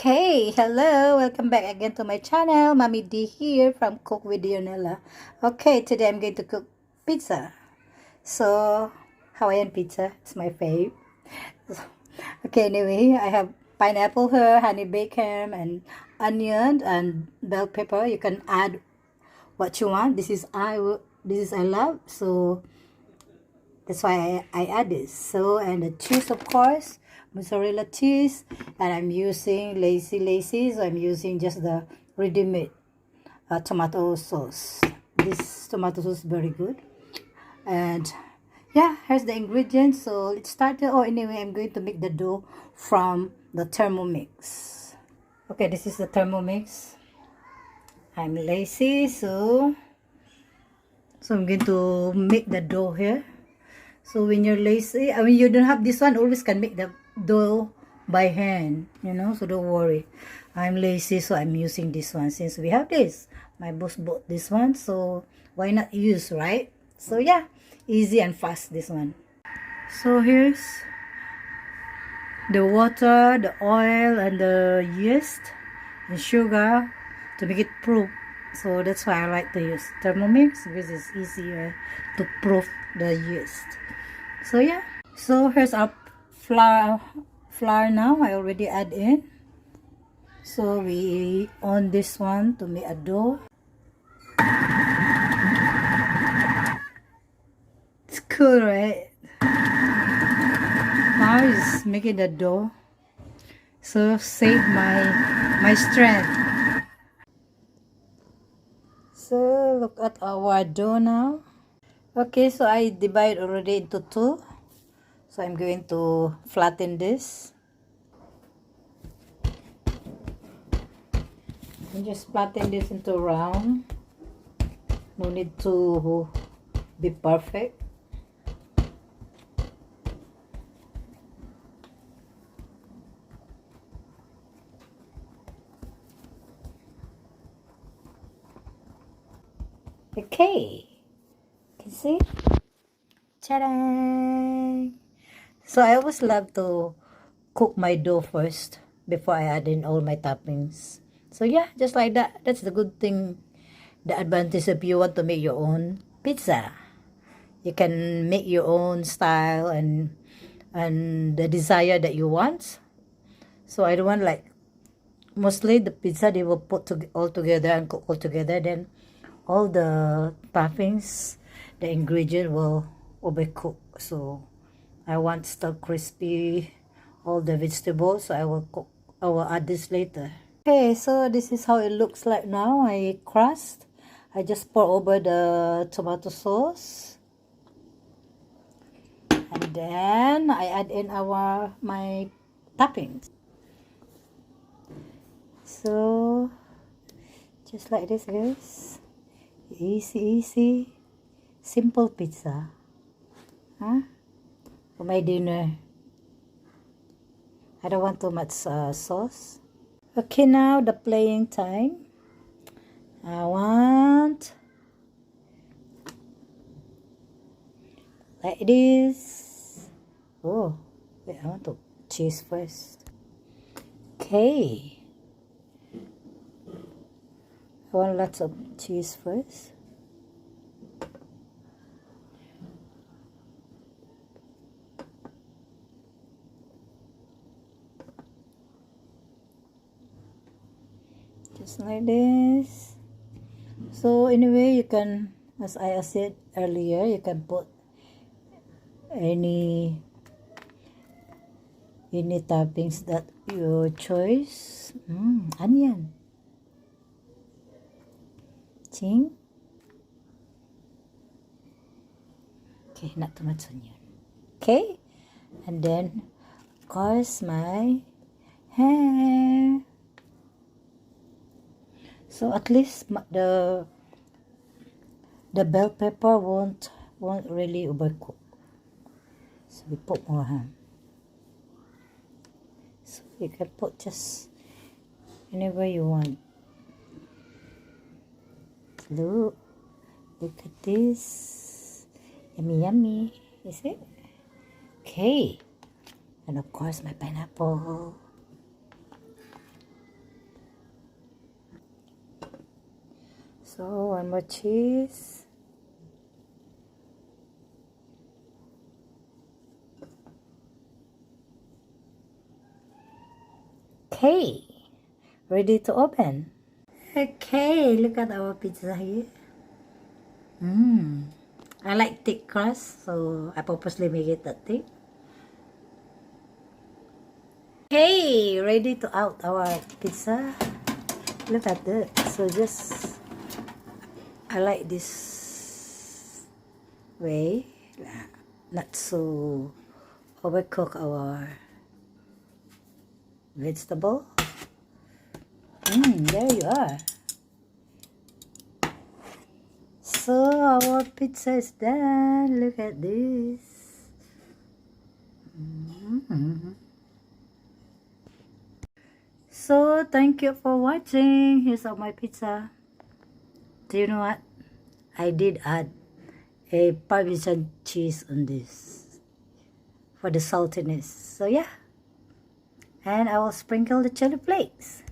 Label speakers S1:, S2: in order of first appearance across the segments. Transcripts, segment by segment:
S1: Okay, hello, welcome back again to my channel. Mommy D here from Cook with Dionela. Okay, today I'm going to cook pizza. So, Hawaiian pizza is my fave. Okay, anyway, I have pineapple here, honey bacon, and onion and bell pepper. You can add what you want. This is I love, so that's why I add this. So, and the cheese, of course, mozzarella cheese, and I'm using lazy, so I'm using just the ready-made tomato sauce. This tomato sauce is very good. And yeah, here's the ingredients. So let's start. Oh, anyway, I'm going to make the dough from the Thermomix. Okay, this is the Thermomix. I'm lazy, so I'm going to make the dough here. So when you're lazy, I mean, you don't have this one, always can make the dough by hand, so don't worry. I'm lazy, so I'm using this one. Since we have this, my boss bought this one, so why not use, right? So yeah, easy and fast, this one. So here's the water, the oil, and the yeast and sugar to make it proof. So that's why I like to use Thermomix, because it's easier to proof the yeast. So yeah, so here's our flour now. I already add in. So we on this one to make a dough. It's cool, right? Now is making the dough, so save my strength. So look at our dough now. Okay, so I divide already into two. So I'm going to flatten this. And just flatten this into round. No need to be perfect. Okay, can see? Ta-da! So I always love to cook my dough first before I add in all my toppings. So yeah, just like that. That's the good thing, the advantage if you want to make your own pizza. You can make your own style and the desire that you want. So I don't want, like, mostly the pizza they will put all together and cook all together. Then all the toppings, the ingredient will overcook. So I want still crispy, all the vegetables. So I will add this later. Okay, so this is how it looks like now. I crust. I just pour over the tomato sauce. And then I add in my toppings. So just like this, guys. Easy, simple pizza. For my dinner. I don't want too much sauce. Okay, now the playing time. I want like this. Oh, wait, I want to cheese first. Okay. I want lots of cheese first. Just like this. So anyway, you can, as I said earlier, you can put any toppings that your choice. Onion. Ching. Okay, not too much onion. Okay, and then of course my hair. So at least the bell pepper won't really overcook. So we put more ham. So you can put just anywhere you want. Look at this. Yummy. Is it? Okay. And of course my pineapple. So one more cheese. Okay, ready to open. Okay, look at our pizza here. I like thick crust, so I purposely make it that thick. Okay, ready to out our pizza. Look at that. So just, I like this way, not so overcook our vegetable. There you are. So our pizza is done. Look at this. So thank you for watching. Here's all my pizza. Do you know what? I did add a Parmesan cheese on this for the saltiness. So yeah. And I will sprinkle the chili flakes.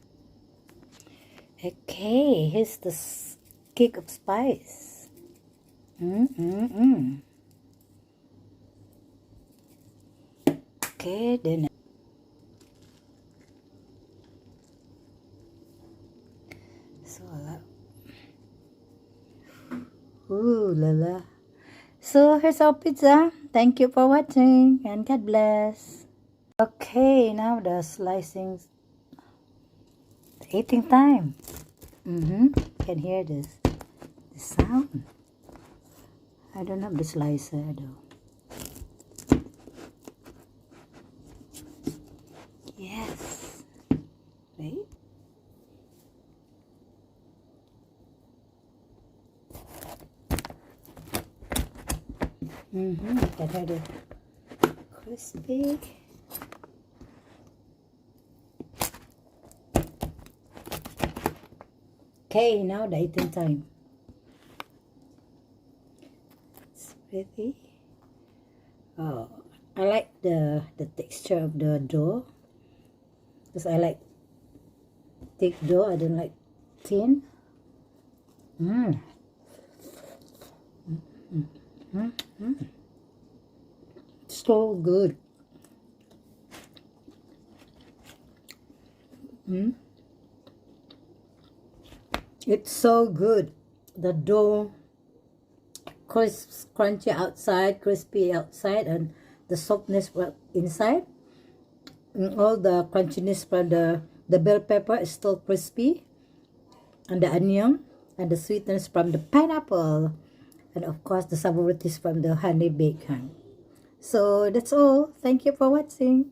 S1: Okay, here's the kick of spice. Okay, then. So, ooh la la. So here's our pizza. Thank you for watching and God bless. Okay, now the slicing, eating time. Can hear this, the sound. I don't have the slicer though. Yes. Wait. Can hear the crispy. Okay, now the eating time. It's pretty. Oh, I like the texture of the dough because I like thick dough. I don't like thin. So good. It's so good. The dough, crisp, crunchy outside, crispy outside, and the softness inside. And all the crunchiness from the bell pepper is still crispy, and the onion, and the sweetness from the pineapple, and of course the savorities from the honey bacon. So that's all. Thank you for watching.